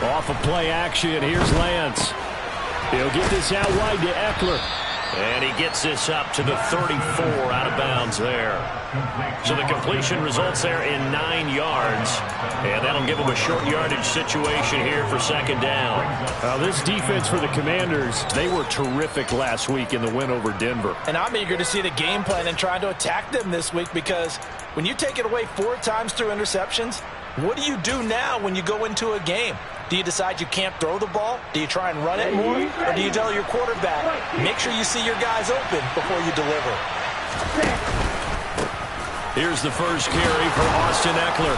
Off of play action, here's Lance. He'll get this out wide to Eckler. And he gets this up to the 34 out of bounds there. So the completion results there in 9 yards. And that'll give him a short yardage situation here for second down. This defense for the Commanders, they were terrific last week in the win over Denver. And I'm eager to see the game plan and trying to attack them this week, because when you take it away 4 times through interceptions, what do you do now when you go into a game? Do you decide you can't throw the ball? Do you try and run it more? Or do you tell your quarterback, make sure you see your guys open before you deliver? Here's the first carry for Austin Eckler.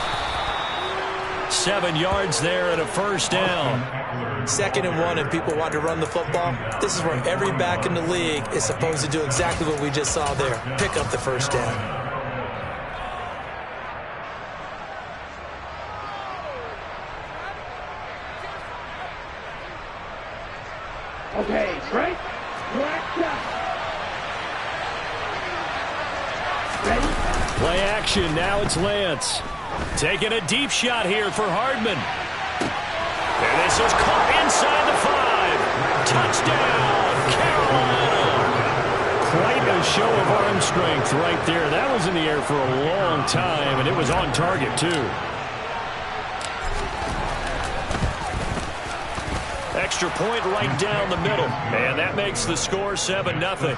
7 yards there and a first down. 2nd and 1 and people want to run the football. This is where every back in the league is supposed to do exactly what we just saw there. Pick up the first down. Okay, break. Ready? Play action, now it's Lance. Taking a deep shot here for Hardman. And this is caught inside the 5. Touchdown, Carolina. Quite a show of arm strength right there. That was in the air for a long time, and it was on target, too. Extra point right down the middle. And that makes the score 7-0.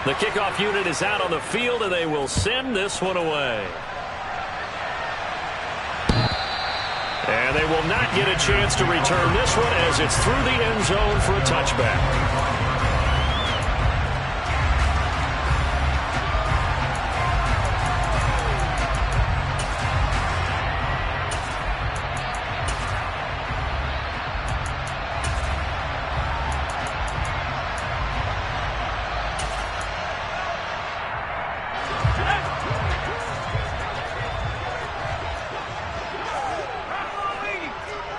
The kickoff unit is out on the field, and they will send this one away. And they will not get a chance to return this one as it's through the end zone for a touchback.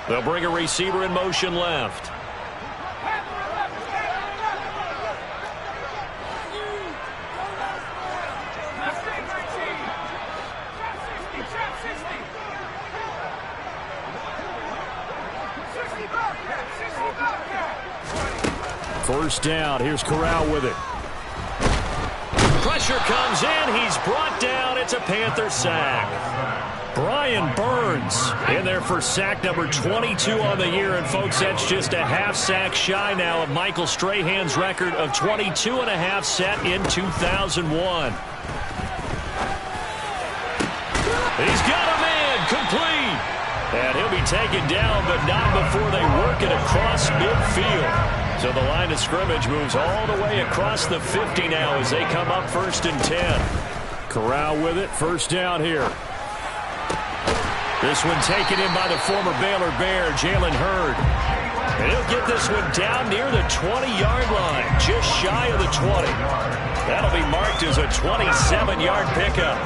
They'll bring a receiver in motion left. First down. Here's Corral with it. Pressure comes in. He's brought down. It's a Panther sack. Brian Burns in there for sack number 22 on the year. And, folks, that's just a half sack shy now of Michael Strahan's record of 22 and a half set in 2001. He's got a man complete. And he'll be taken down, but not before they work it across midfield. So the line of scrimmage moves all the way across the 50 now as they come up 1st and 10. Corral with it. First down here. This one taken in by the former Baylor Bear, Jalen Hurd. And he'll get this one down near the 20-yard line, just shy of the 20. That'll be marked as a 27-yard pickup.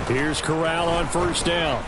Here's Corral on first down.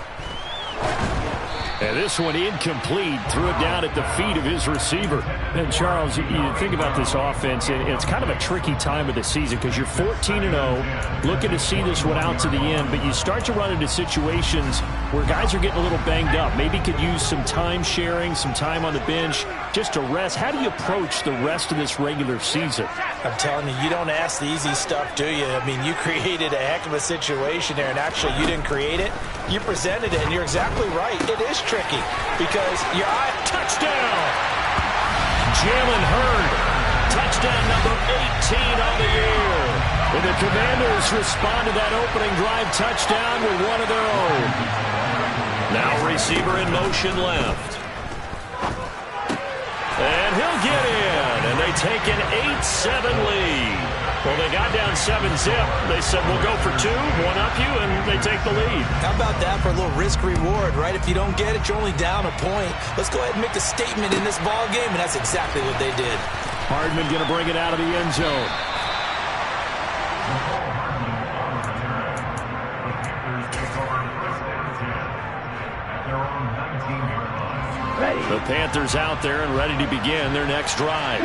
And this one incomplete. Threw it down at the feet of his receiver. And, Charles, you think about this offense, and it's kind of a tricky time of the season because you're 14-0, looking to see this one out to the end, but you start to run into situations where guys are getting a little banged up. Maybe could use some time sharing, some time on the bench just to rest. How do you approach the rest of this regular season? I'm telling you, you don't ask the easy stuff, do you? I mean, you created a heck of a situation there, and actually you didn't create it. You presented it, and you're exactly right. It is tricky because your eye... Touchdown! Jalen Hurd. Touchdown number 18 on the year. And the Commanders respond to that opening drive touchdown with one of their own. Now receiver in motion left. And he'll get in. And they take an 8-7 lead. Well, they got down 7-zip. They said, we'll go for 2, one up you, and they take the lead. How about that for a little risk-reward, right? If you don't get it, you're only down a point. Let's go ahead and make the statement in this ball game, and that's exactly what they did. Hardman going to bring it out of the end zone. The Panthers out there and ready to begin their next drive.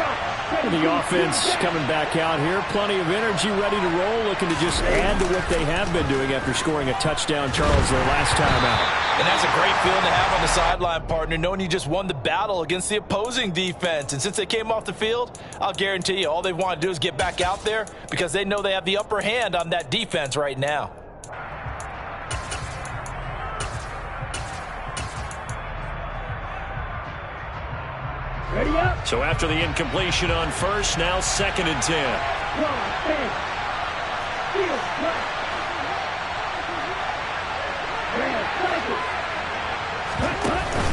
The offense coming back out here. Plenty of energy, ready to roll, looking to just add to what they have been doing after scoring a touchdown, Charles, their last time out. And that's a great feeling to have on the sideline, partner, knowing you just won the battle against the opposing defense. And since they came off the field, I'll guarantee you all they want to do is get back out there because they know they have the upper hand on that defense right now. Ready up. So after the incompletion on first, now 2nd and 10.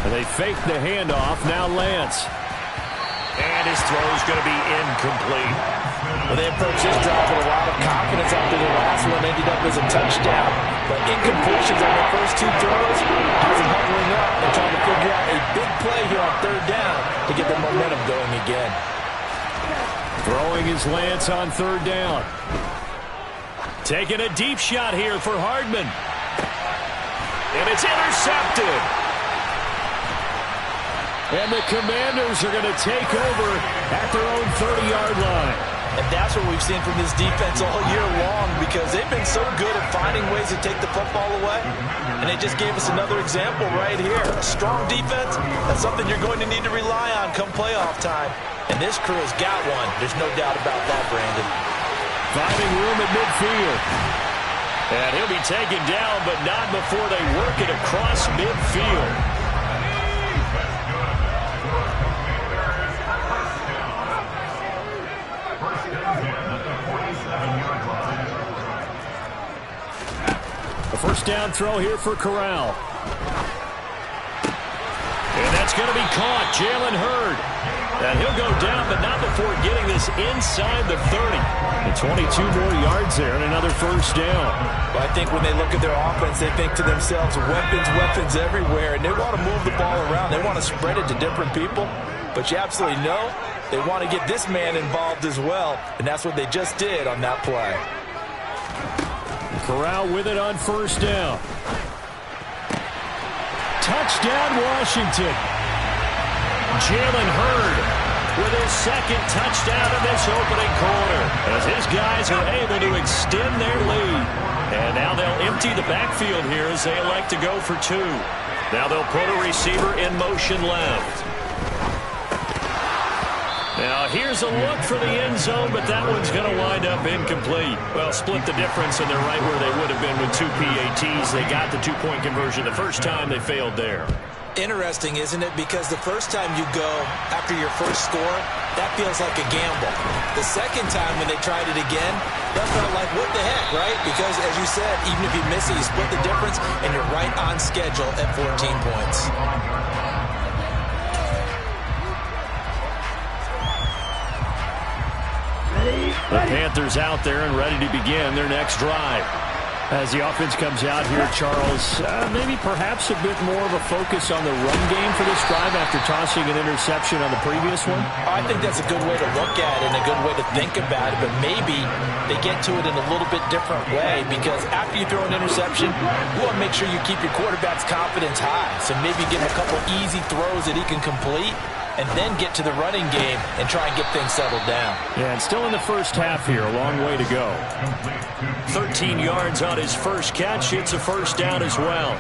And they fake the handoff. Now Lance. And his throw is going to be incomplete. Well, they approached this drive with a lot of confidence after the last one ended up as a touchdown. But incompletions on their first 2 throws has them hovering up and trying to figure out a big play here on 3rd down to get the momentum going again. Throwing his Lance on 3rd down. Taking a deep shot here for Hardman. And it's intercepted. And the Commanders are going to take over at their own 30-yard line. And that's what we've seen from this defense all year long because they've been so good at finding ways to take the football away. And they just gave us another example right here. A strong defense, that's something you're going to need to rely on come playoff time. And this crew has got one. There's no doubt about that, Brandon. Finding room at midfield. And he'll be taken down, but not before they work it across midfield. A first down throw here for Corral. And that's going to be caught. Jalen Hurd. And he'll go down, but not before getting this inside the 30. And 22 more yards there and another first down. Well, I think when they look at their offense, they think to themselves, weapons everywhere. And they want to move the ball around. They want to spread it to different people. But you absolutely know they want to get this man involved as well. And that's what they just did on that play. Corral with it on first down. Touchdown, Washington. Jalen Hurd with his 2nd touchdown in this opening quarter as his guys are able to extend their lead. And now they'll empty the backfield here as they elect to go for 2. Now they'll put a receiver in motion left. Now here's a look for the end zone, but that one's going to wind up incomplete. Well, split the difference, and they're right where they would have been with 2 PATs. They got the 2-point conversion the first time. They failed there. Interesting, isn't it? Because the first time you go after your first score, that feels like a gamble. The second time when they tried it again, that felt like, what the heck, right? Because, as you said, even if you miss it, you split the difference, and you're right on schedule at 14 points. The Panthers out there and ready to begin their next drive. As the offense comes out here, Charles, maybe perhaps a bit more of a focus on the run game for this drive after tossing an interception on the previous one? I think that's a good way to look at it and a good way to think about it, but maybe they get to it in a little bit different way because after you throw an interception, you want to make sure you keep your quarterback's confidence high. So maybe give him a couple easy throws that he can complete and then get to the running game and try and get things settled down. Yeah, and still in the first half here, a long way to go. 13 yards on his first catch. It's a first down as well.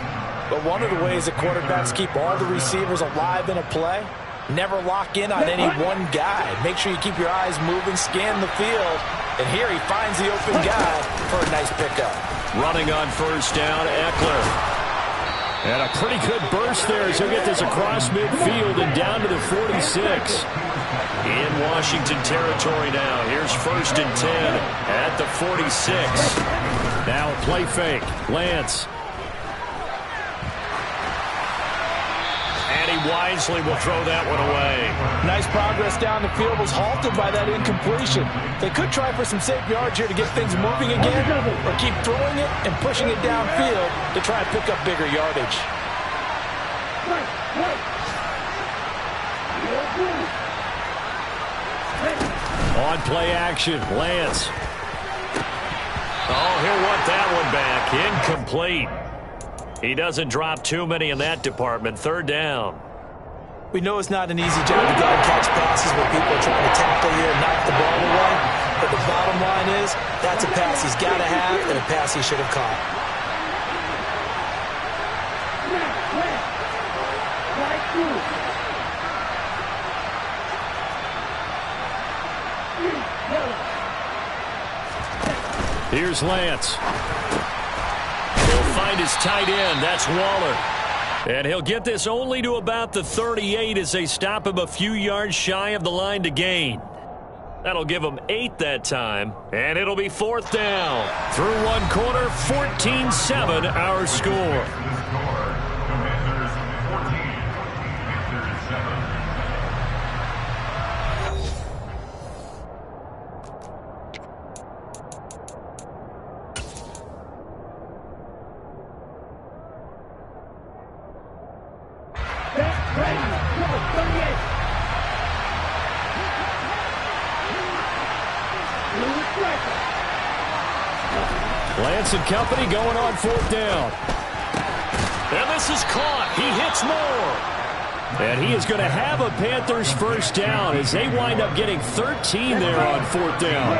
But one of the ways that quarterbacks keep all the receivers alive in a play, never lock in on any one guy. Make sure you keep your eyes moving, scan the field, and here he finds the open guy for a nice pickup. Running on first down, Eckler. And a pretty good burst there as he'll get this across midfield and down to the 46. In Washington territory now. Here's 1st and 10 at the 46. Now a play fake. Lance. And he wisely will throw that one away. Nice progress down the field, was halted by that incompletion. They could try for some safe yards here to get things moving again, or keep throwing it and pushing it downfield to try and pick up bigger yardage. On play action, Lance. Oh, he'll want that one back. Incomplete. He doesn't drop too many in that department. Third down. We know it's not an easy job to go and catch passes where people are trying to tackle you and knock the ball away. But the bottom line is, that's a pass he's got to have and a pass he should have caught. Here's Lance. He'll find his tight end. That's Waller. And he'll get this only to about the 38 as they stop him a few yards shy of the line to gain. That'll give him 8 that time. And it'll be fourth down. Through one quarter, 14-7 our score. Lance and company going on fourth down. And this is caught. He hits more. And he is going to have a Panthers first down as they wind up getting 13 there on fourth down.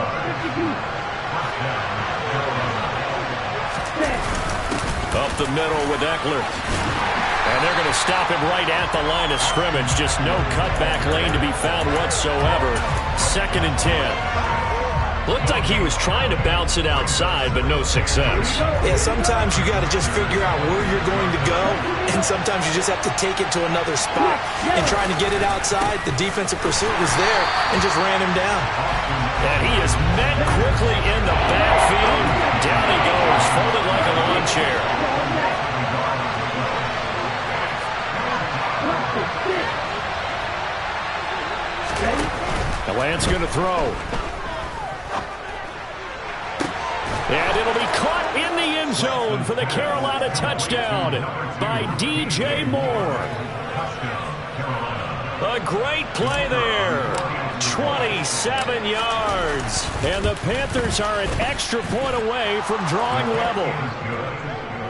Up the middle with Eckler. And they're going to stop him right at the line of scrimmage. Just no cutback lane to be found whatsoever. 2nd and 10. Looked like he was trying to bounce it outside, but no success. Yeah, sometimes you got to just figure out where you're going to go, and sometimes you just have to take it to another spot. And trying to get it outside, the defensive pursuit was there and just ran him down. And he is met quickly in the backfield. Down he goes, folded like a lawn chair. The Lance going to throw. And it'll be caught in the end zone for the Carolina touchdown by DJ Moore. A great play there. 27 yards. And the Panthers are an extra point away from drawing level.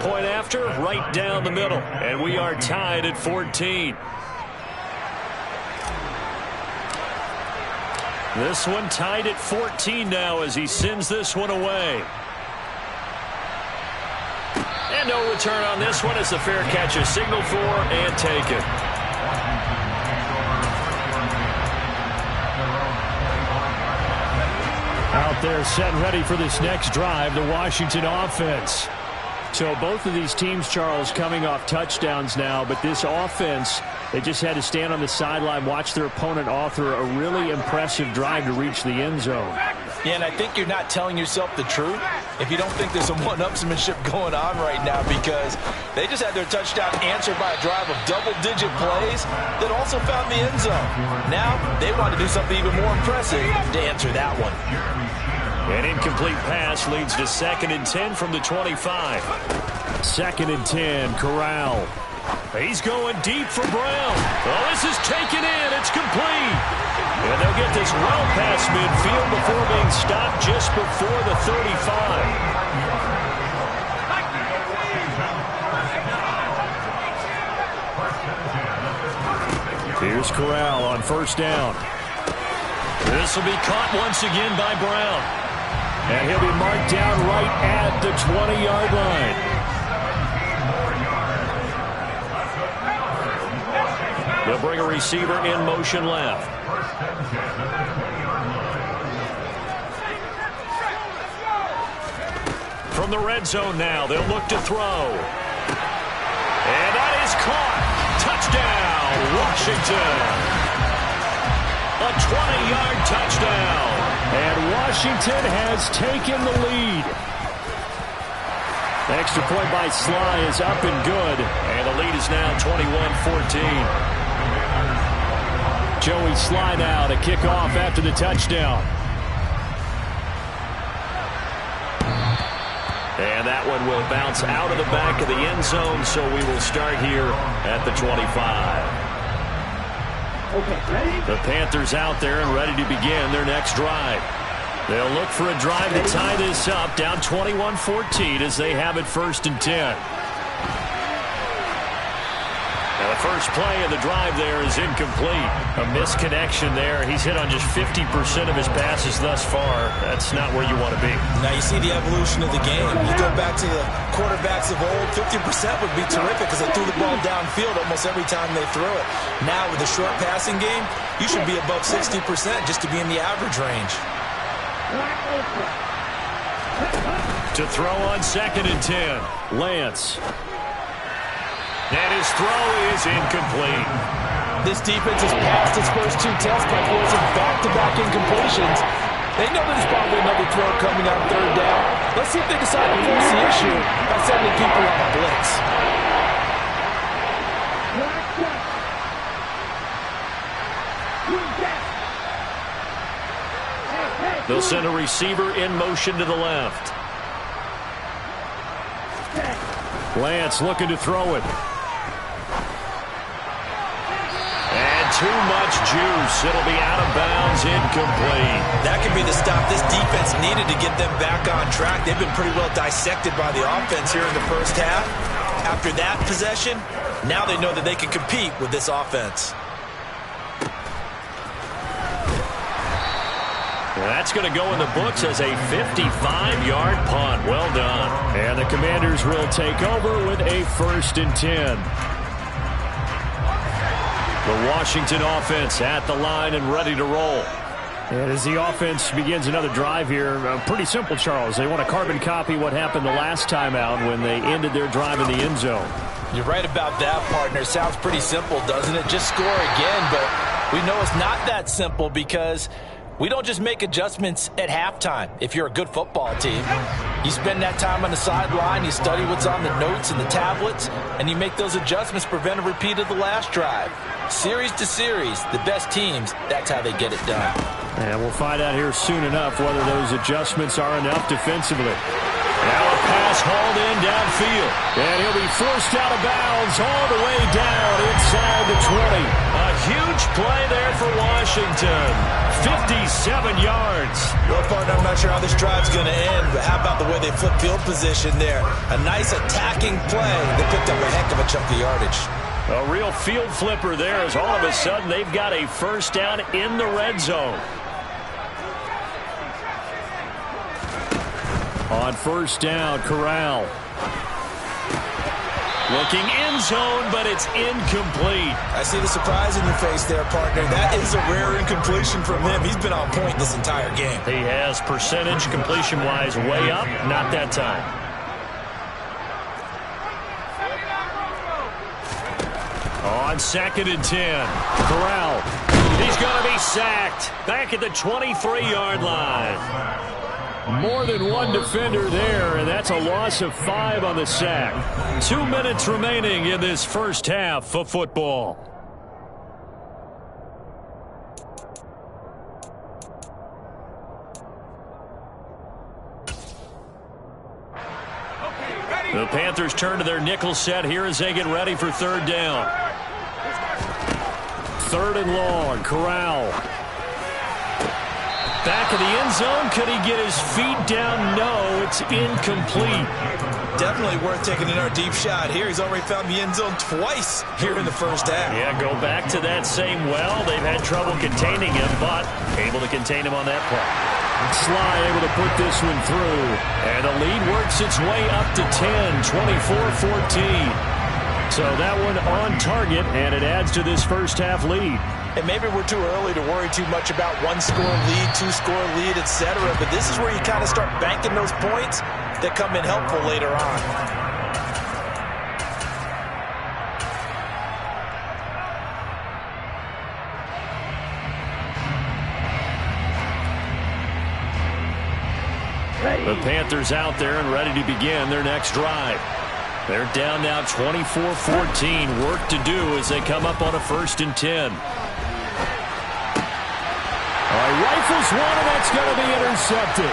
Point after, right down the middle. And we are tied at 14. This one tied at 14 now as he sends this one away. And no return on this one as the fair catch is signaled for and taken. Out there set and ready for this next drive, the Washington offense. So both of these teams, Charles, coming off touchdowns now, but this offense, they just had to stand on the sideline, watch their opponent author a really impressive drive to reach the end zone. Yeah, and I think you're not telling yourself the truth if you don't think there's some one-upsmanship going on right now, because they just had their touchdown answered by a drive of double-digit plays that also found the end zone. Now they want to do something even more impressive to answer that one. An incomplete pass leads to 2nd and 10 from the 25. 2nd and 10, Corral. He's going deep for Brown. Oh, this is taken in. It's complete. And they'll get this well past midfield before being stopped just before the 35. Here's Corral on first down. This will be caught once again by Brown. And he'll be marked down right at the 20-yard line. They'll bring a receiver in motion left. From the red zone now, they'll look to throw. And that is caught. Touchdown, Washington. A 20-yard touchdown. And Washington has taken the lead. The extra point by Sly is up and good. And the lead is now 21-14. Joey Sly now to kick off after the touchdown. And that one will bounce out of the back of the end zone, so we will start here at the 25. Okay, ready? The Panthers out there and ready to begin their next drive. They'll look for a drive to tie this up, down 21-14 as they have it 1st and 10. The first play of the drive there is incomplete. A misconnection there. He's hit on just 50% of his passes thus far. That's not where you want to be. Now you see the evolution of the game. You go back to the quarterbacks of old, 50% would be terrific because they threw the ball downfield almost every time they threw it. Now with the short passing game, you should be above 60% just to be in the average range. To throw on 2nd and 10, Lance. And his throw is incomplete. This defense has passed its first 2 tests by forcing back-to-back incompletions. They know there's probably another throw coming on 3rd down. Let's see if they decide to force the issue by sending people on a blitz. They'll send a receiver in motion to the left. Lance looking to throw it. Too much juice. It'll be out of bounds, incomplete. That could be the stop this defense needed to get them back on track. They've been pretty well dissected by the offense here in the first half. After that possession, now they know that they can compete with this offense. That's going to go in the books as a 55-yard punt. Well done. And the Commanders will take over with a 1st and 10. The Washington offense at the line and ready to roll. And as the offense begins another drive here, pretty simple, Charles. They want to carbon copy what happened the last time out when they ended their drive in the end zone. You're right about that, partner. Sounds pretty simple, doesn't it? Just score again, but we know it's not that simple because we don't just make adjustments at halftime. If you're a good football team, you spend that time on the sideline, you study what's on the notes and the tablets, and you make those adjustments, prevent a repeat of the last drive. Series to series, the best teams, that's how they get it done. And we'll find out here soon enough whether those adjustments are enough defensively. Now a pass hauled in downfield. And he'll be forced out of bounds all the way down inside the 20. A huge play there for Washington. 57 yards. Well, partner, I'm not sure how this drive's going to end, but how about the way they flip field position there? A nice attacking play. They picked up a heck of a chunk of yardage. A real field flipper there as all of a sudden they've got a 1st down in the red zone. On 1st down, Corral. Looking end zone, but it's incomplete. I see the surprise in your face there, partner. That is a rare incompletion from him. He's been on point this entire game. He has percentage completion-wise way up, not that time. On 2nd and 10, Corral. He's going to be sacked back at the 23-yard line. More than one defender there, and that's a loss of 5 on the sack. 2 minutes remaining in this first half of football. The Panthers turn to their nickel set here as they get ready for 3rd down. 3rd and long, Corral. Back of the end zone. Could he get his feet down? No, it's incomplete. Definitely worth taking another deep shot here. He's already found the end zone twice here in the first half. Yeah, go back to that same well. They've had trouble containing him, but able to contain him on that play. Sly able to put this one through. And the lead works its way up to 10, 24-14. So that one on target, and it adds to this first half lead. And maybe we're too early to worry too much about 1-score lead, 2-score lead, etc. But this is where you kind of start banking those points that come in helpful later on. The Panthers out there and ready to begin their next drive. They're down now 24-14. Work to do as they come up on a 1st and 10. Rifles one, and that's going to be intercepted.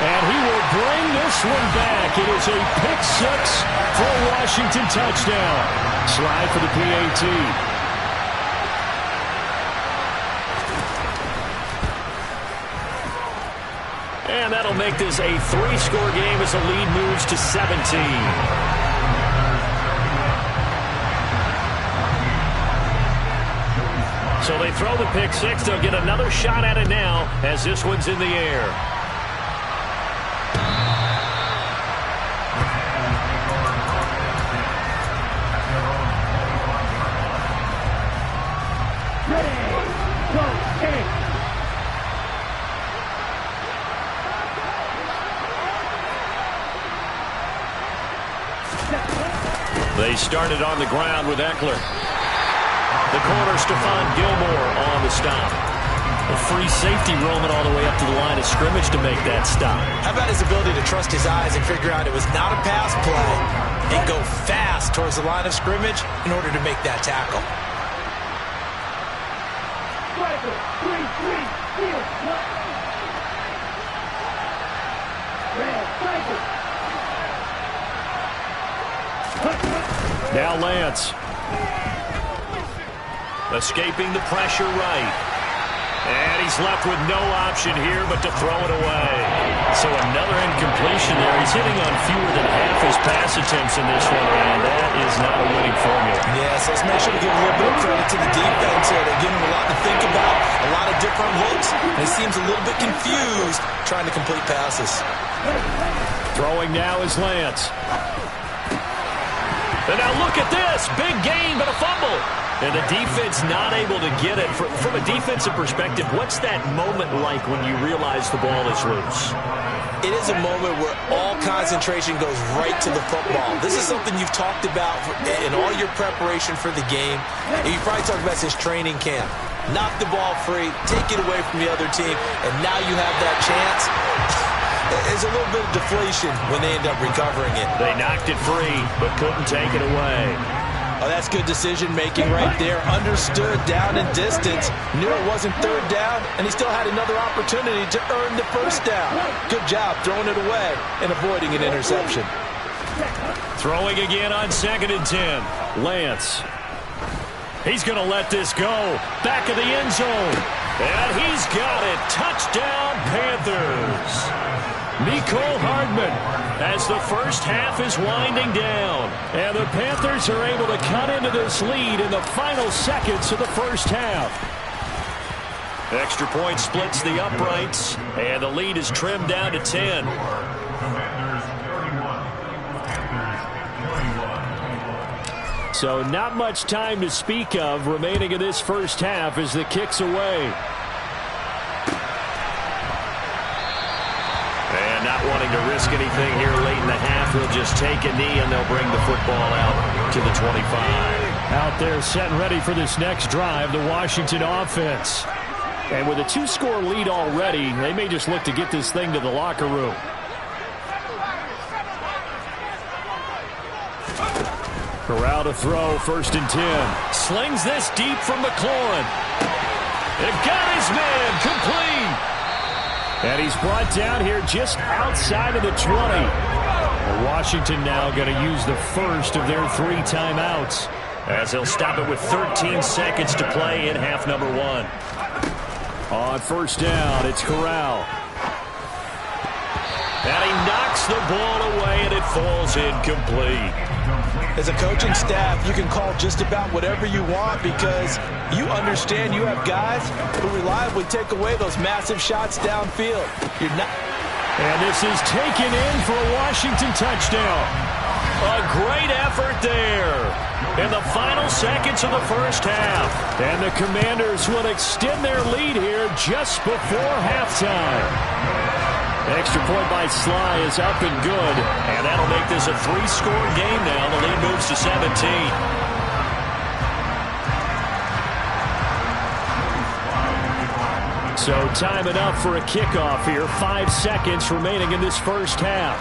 And he will bring this one back. It is a pick 6 for a Washington touchdown. Slide for the PAT. And that'll make this a 3-score game as the lead moves to 17. So they throw the pick six. They'll get another shot at it now as this one's in the air. They started on the ground with Eckler. The corner, Stephon Gilmore, on the stop. A free safety roaming all the way up to the line of scrimmage to make that stop. How about his ability to trust his eyes and figure out it was not a pass play and go fast towards the line of scrimmage in order to make that tackle. Now Lance. Escaping the pressure right. And he's left with no option here but to throw it away. So another incompletion there. He's hitting on fewer than half his pass attempts in this one, and that is not a winning formula. Yes, let's make sure to give a little bit of credit to the defense here. They're giving him a lot to think about, a lot of different looks, and he seems a little bit confused trying to complete passes. Throwing now is Lance. And now look at this. Big gain, but a fumble. And the defense not able to get it. From a defensive perspective, what's that moment like when you realize the ball is loose? It is a moment where all concentration goes right to the football. This is something you've talked about in all your preparation for the game. And you probably talked about since training camp. Knock the ball free, take it away from the other team, and now you have that chance. There's a little bit of deflation when they end up recovering it. They knocked it free, but couldn't take it away. Oh, that's good decision-making right there. Understood down and distance. Knew it wasn't third down, and he still had another opportunity to earn the first down. Good job throwing it away and avoiding an interception. Throwing again on 2nd and 10. Lance. He's going to let this go. Back of the end zone. And he's got it. Touchdown, Panthers. Mecole Hardman as the first half is winding down. And the Panthers are able to cut into this lead in the final seconds of the first half. Extra point splits the uprights, and the lead is trimmed down to 10. So not much time to speak of remaining in this first half as the kick's away. And not wanting to risk anything here late in the half, he'll just take a knee and they'll bring the football out to the 25. Out there set and ready for this next drive, the Washington offense. And with a 2-score lead already, they may just look to get this thing to the locker room. Corral to throw, 1st and 10. Slings this deep from McLaurin. They've got his man complete. And he's brought down here just outside of the 20. And Washington now going to use the first of their 3 timeouts. As they'll stop it with 13 seconds to play in half number 1. On 1st down, it's Corral. And he knocks the ball away, and it falls incomplete. As a coaching staff, you can call just about whatever you want because you understand you have guys who reliably take away those massive shots downfield. You're not. And this is taken in for a Washington touchdown. A great effort there in the final seconds of the first half. And the Commanders will extend their lead here just before halftime. Extra point by Sly is up and good. And that'll make this a 3-score game now. The lead moves to 17. So time enough for a kickoff here. 5 seconds remaining in this first half.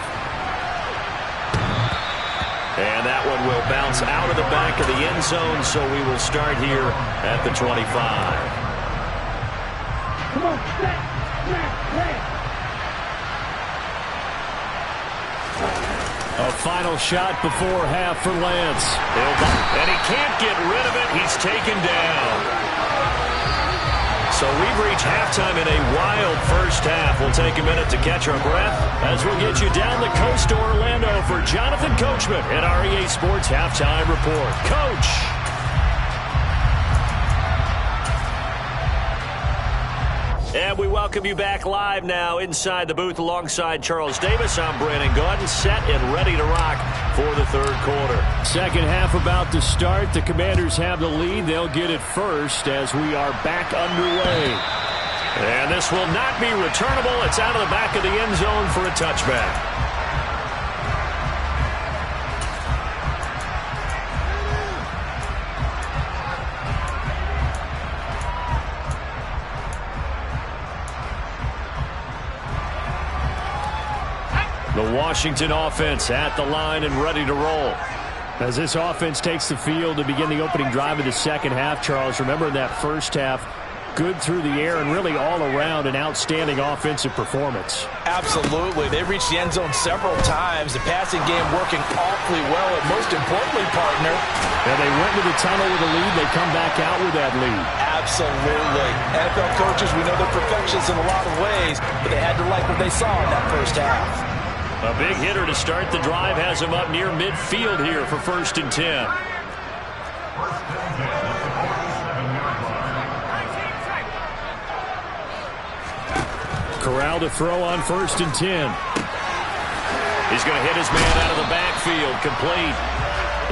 And that one will bounce out of the back of the end zone, so we will start here at the 25. Come on, set. A final shot before half for Lance. And he can't get rid of it. He's taken down. So we've reached halftime in a wild first half. We'll take a minute to catch our breath as we'll get you down the coast to Orlando for Jonathan Coachman at our EA Sports Halftime Report. Coach. And we welcome you back live now inside the booth alongside Charles Davis. I'm Brandon Gaudin, set and ready to rock for the third quarter. Second half about to start. The Commanders have the lead. They'll get it first as we are back underway. And this will not be returnable. It's out of the back of the end zone for a touchback. The Washington offense at the line and ready to roll. As this offense takes the field to begin the opening drive of the second half, Charles, remember in that first half, good through the air and really all around an outstanding offensive performance. Absolutely. They reached the end zone several times. The passing game working awfully well, and most importantly, partner. And they went to the tunnel with a lead. They come back out with that lead. Absolutely. NFL coaches, we know they're perfectionists in a lot of ways, but they had to like what they saw in that first half. A big hitter to start the drive has him up near midfield here for 1st and 10. Corral to throw on 1st and 10. He's going to hit his man out of the backfield, complete.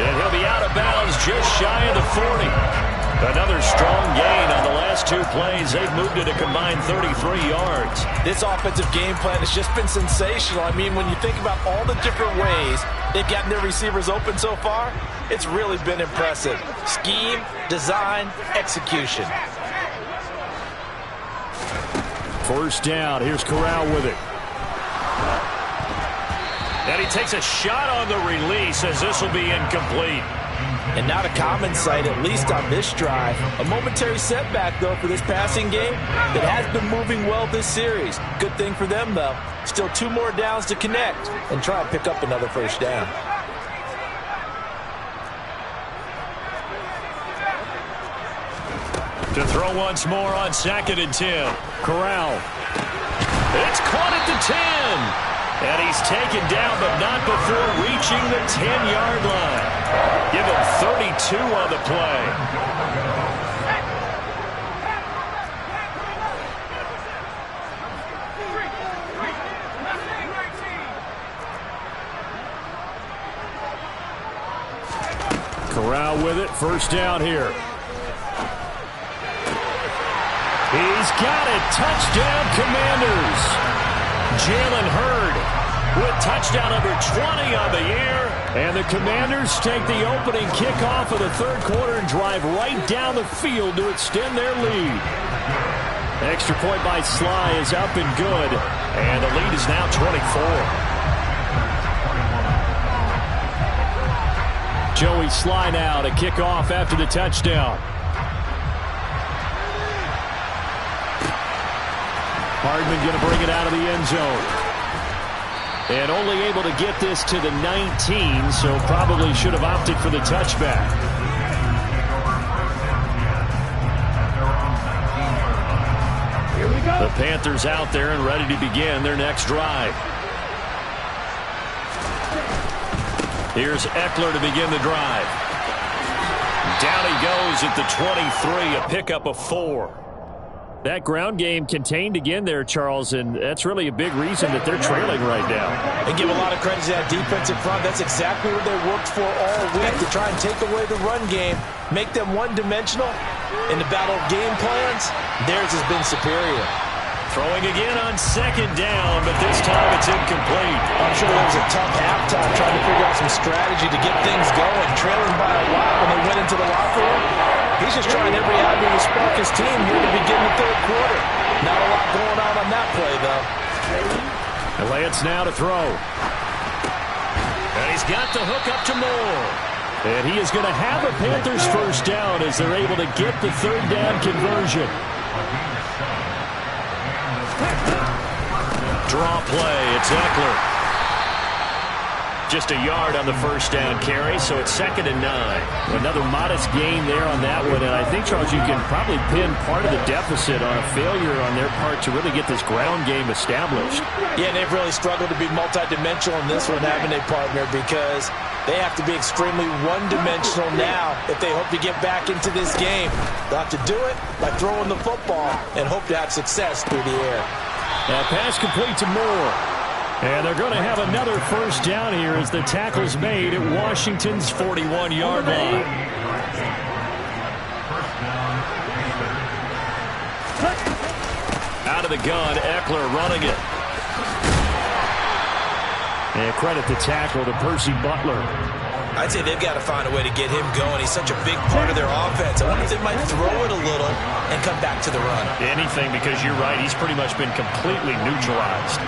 And he'll be out of bounds just shy of the 40. Another strong gain on the last two plays. They've moved it a combined 33 yards. This offensive game plan has just been sensational. I mean, when you think about all the different ways they've gotten their receivers open so far, it's really been impressive. Scheme, design, execution. First down. Here's Corral with it. And he takes a shot on the release as this will be incomplete. And not a common sight, at least on this drive. A momentary setback, though, for this passing game that has been moving well this series. Good thing for them, though. Still 2 more downs to connect and try and pick up another first down. To throw once more on 2nd and 10. Corral. It's caught at the 10. And he's taken down, but not before reaching the 10-yard line. Give him 32 on the play. Corral with it. First down here. He's got it. Touchdown, Commanders. Jalen Hurd with touchdown number 20 on the year. And the Commanders take the opening kickoff of the third quarter and drive right down the field to extend their lead. Extra point by Sly is up and good. And the lead is now 24. Joey Sly now to kick off after the touchdown. Hardman going to bring it out of the end zone. And only able to get this to the 19, so probably should have opted for the touchback. Here we go. The Panthers out there and ready to begin their next drive. Here's Eckler to begin the drive. Down he goes at the 23, a pickup of 4. That ground game contained again there, Charles, and that's really a big reason that they're trailing right now. And give a lot of credit to that defensive front. That's exactly what they worked for all week, to try and take away the run game, make them one-dimensional. In the battle of game plans, theirs has been superior. Throwing again on 2nd down, but this time it's incomplete. I'm sure there was a tough halftime trying to figure out some strategy to get things going, trailing by a lot when they went into the locker room. He's just trying every avenue to spark his team here to begin the third quarter. Not a lot going on that play, though. And Lance now to throw. And he's got the hook up to Moore. And he is going to have a Panthers first down as they're able to get the third down conversion. Draw play. It's Eckler. Just a yard on the first down carry, so it's 2nd and 9. Another modest gain there on that one, and I think, Charles, you can probably pin part of the deficit on a failure on their part to really get this ground game established. Yeah, and they've really struggled to be multidimensional in this one, haven't they, partner, because they have to be extremely one-dimensional now if they hope to get back into this game. They'll have to do it by throwing the football and hope to have success through the air. That pass complete to Moore. And they're going to have another first down here as the tackle's made at Washington's 41-yard line. Out of the gun, Eckler running it. And credit the tackle to Percy Butler. I'd say they've got to find a way to get him going. He's such a big part of their offense. I wonder if they might throw it a little and come back to the run. Anything, because you're right. He's pretty much been completely neutralized.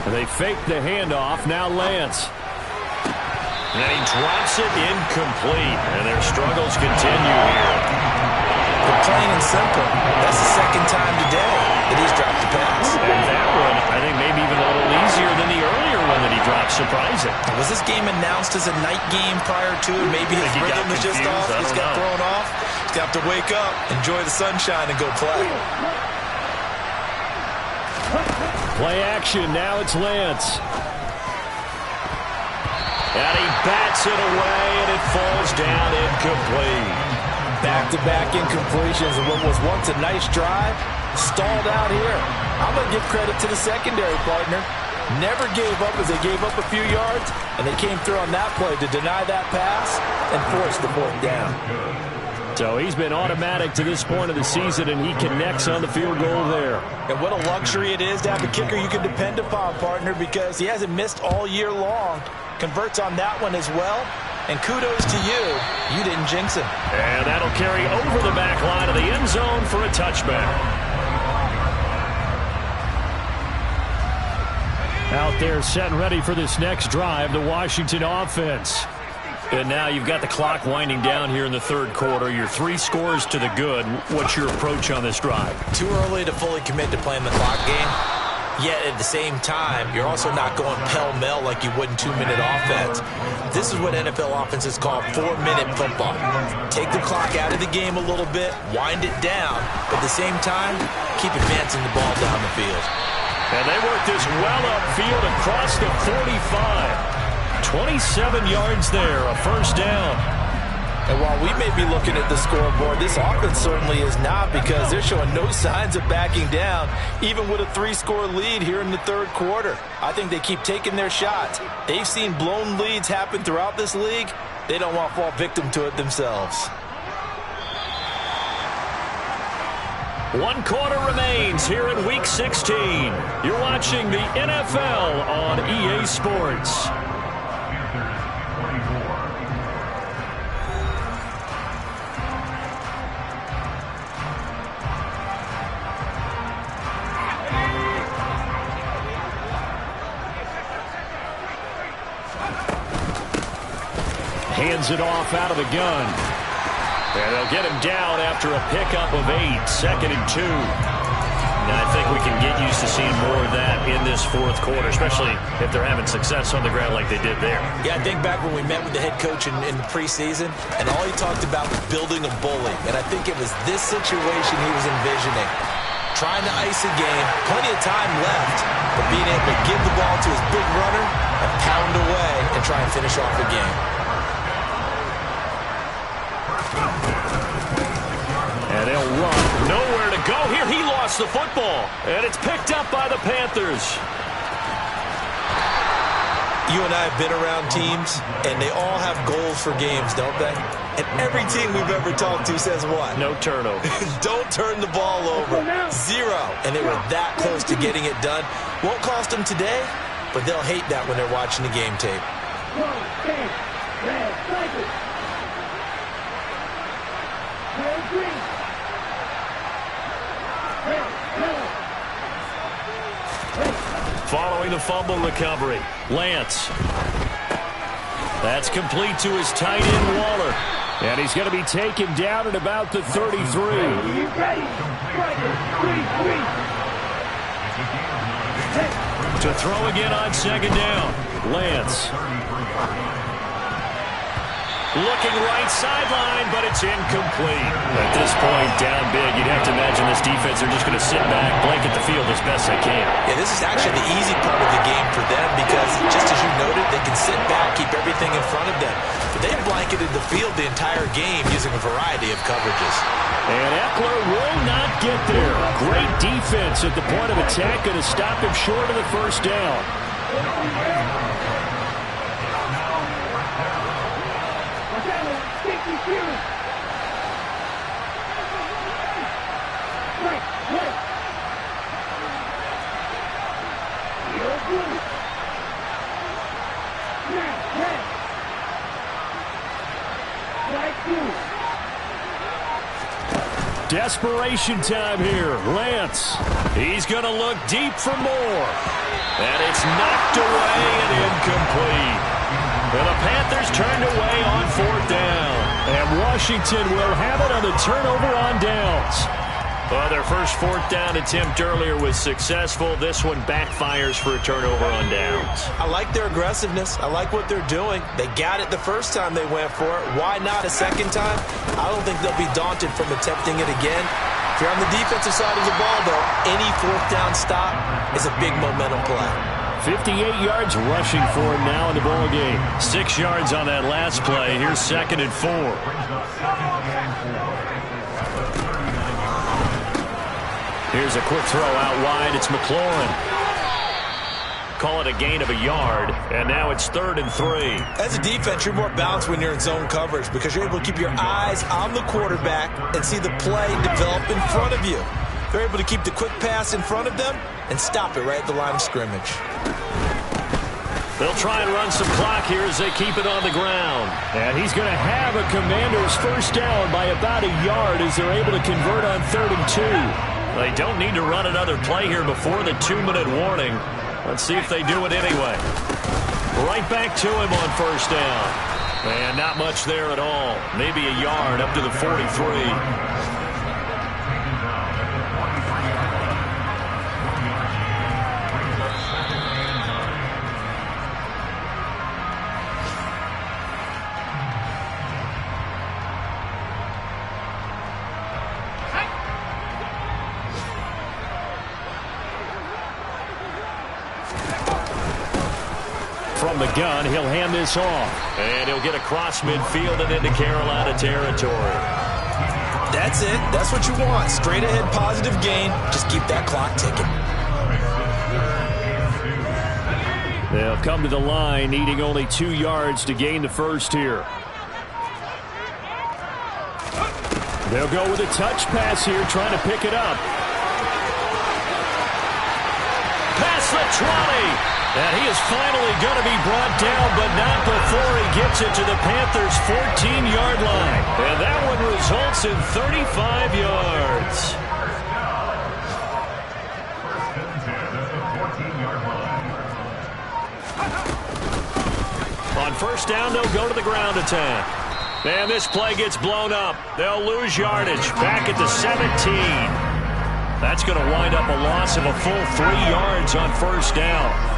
They fake the handoff. Now Lance. And he drops it incomplete. And their struggles continue here. But plain and simple, that's the second time today that he's dropped the pass. And that one, I think, maybe even a little easier than the earlier one that he dropped. Surprising. Was this game announced as a night game prior to it? Maybe his rhythm was just off. He's got thrown off. He's got to wake up, enjoy the sunshine, and go play. Play action. Now it's Lance. And he bats it away, and it falls down incomplete. Back-to-back incompletions, and what was once a nice drive stalled out here. I'm going to give credit to the secondary partner. Never gave up as they gave up a few yards, and they came through on that play to deny that pass and force the fourth down. So he's been automatic to this point of the season, and he connects on the field goal there. And what a luxury it is to have a kicker you can depend upon, partner, because he hasn't missed all year long. Converts on that one as well. And kudos to you. You didn't jinx him. And that'll carry over the back line of the end zone for a touchback. Out there set and ready for this next drive, the Washington offense. And now you've got the clock winding down here in the third quarter. Your 3 scores to the good. What's your approach on this drive? Too early to fully commit to playing the clock game. Yet at the same time, you're also not going pell-mell like you would in 2-minute offense. This is what NFL offenses call 4-minute football. Take the clock out of the game a little bit, wind it down, but at the same time, keep advancing the ball down the field. And they work this well upfield across the 45. 27 yards there, a first down. And while we may be looking at the scoreboard, this offense certainly is not, because they're showing no signs of backing down, even with a 3-score lead here in the third quarter. I think they keep taking their shots. They've seen blown leads happen throughout this league. They don't want to fall victim to it themselves. 1 quarter remains here in Week 16. You're watching the NFL on EA Sports. Hands it off out of the gun. And they'll get him down after a pickup of 8, 2nd and 2. And I think we can get used to seeing more of that in this fourth quarter, especially if they're having success on the ground like they did there. Yeah, I think back when we met with the head coach in the preseason, and all he talked about was building a bully. And I think it was this situation he was envisioning. Trying to ice a game, plenty of time left, but being able to give the ball to his big runner and pound away and try and finish off the game. And they'll run. Nowhere to go here. He lost the football. And it's picked up by the Panthers. You and I have been around teams, and they all have goals for games, don't they? And every team we've ever talked to says what? No turnovers. Don't turn the ball over. 0. And they were that close to getting it done. Won't cost them today, but they'll hate that when they're watching the game tape. Following the fumble recovery, Lance. That's complete to his tight end, Waller. And he's going to be taken down at about the 33. To throw again on second down. Lance. Looking right sideline, but it's incomplete. At this point, down big, you'd have to imagine this defense are just going to sit back, blanket the field as best they can. Yeah, this is actually the easy part of the game for them because, just as you noted, they can sit back, keep everything in front of them. But they've blanketed the field the entire game using a variety of coverages. And Eckler will not get there. Great defense at the point of attack, going to stop him short of the first down. Desperation time here. Lance. He's going to look deep for more. And it's knocked away and incomplete. And the Panthers turned away on fourth down. And Washington will have it on the turnover on downs. Well, their first fourth down attempt earlier was successful. This one backfires for a turnover on downs. I like their aggressiveness. I like what they're doing. They got it the first time they went for it. Why not a second time? I don't think they'll be daunted from attempting it again. If you're on the defensive side of the ball, though, any fourth down stop is a big momentum play. 58 yards rushing for him now in the ball game. 6 yards on that last play. Here's 2nd and 4. Here's a quick throw out wide. It's McLaurin. Call it a gain of a yard, and now it's 3rd and 3. As a defense, you're more balanced when you're in zone coverage because you're able to keep your eyes on the quarterback and see the play develop in front of you. They're able to keep the quick pass in front of them and stop it right at the line of scrimmage. They'll try and run some clock here as they keep it on the ground. And he's going to have a Commander's first down by about a yard as they're able to convert on 3rd and 2. They don't need to run another play here before the 2-minute warning. Let's see if they do it anyway. Right back to him on first down. And not much there at all. Maybe a yard up to the 43. From the gun, he'll hand this off. And he'll get across midfield and into Carolina territory. That's it. That's what you want. Straight ahead positive gain. Just keep that clock ticking. They'll come to the line needing only 2 yards to gain the first here. They'll go with a touch pass here, trying to pick it up. Past the 20. And he is finally going to be brought down, but not before he gets it to the Panthers' 14-yard line. And that one results in 35 yards. On first down, they'll go to the ground attack. And this play gets blown up. They'll lose yardage back at the 17. That's going to wind up a loss of a full 3 yards on first down.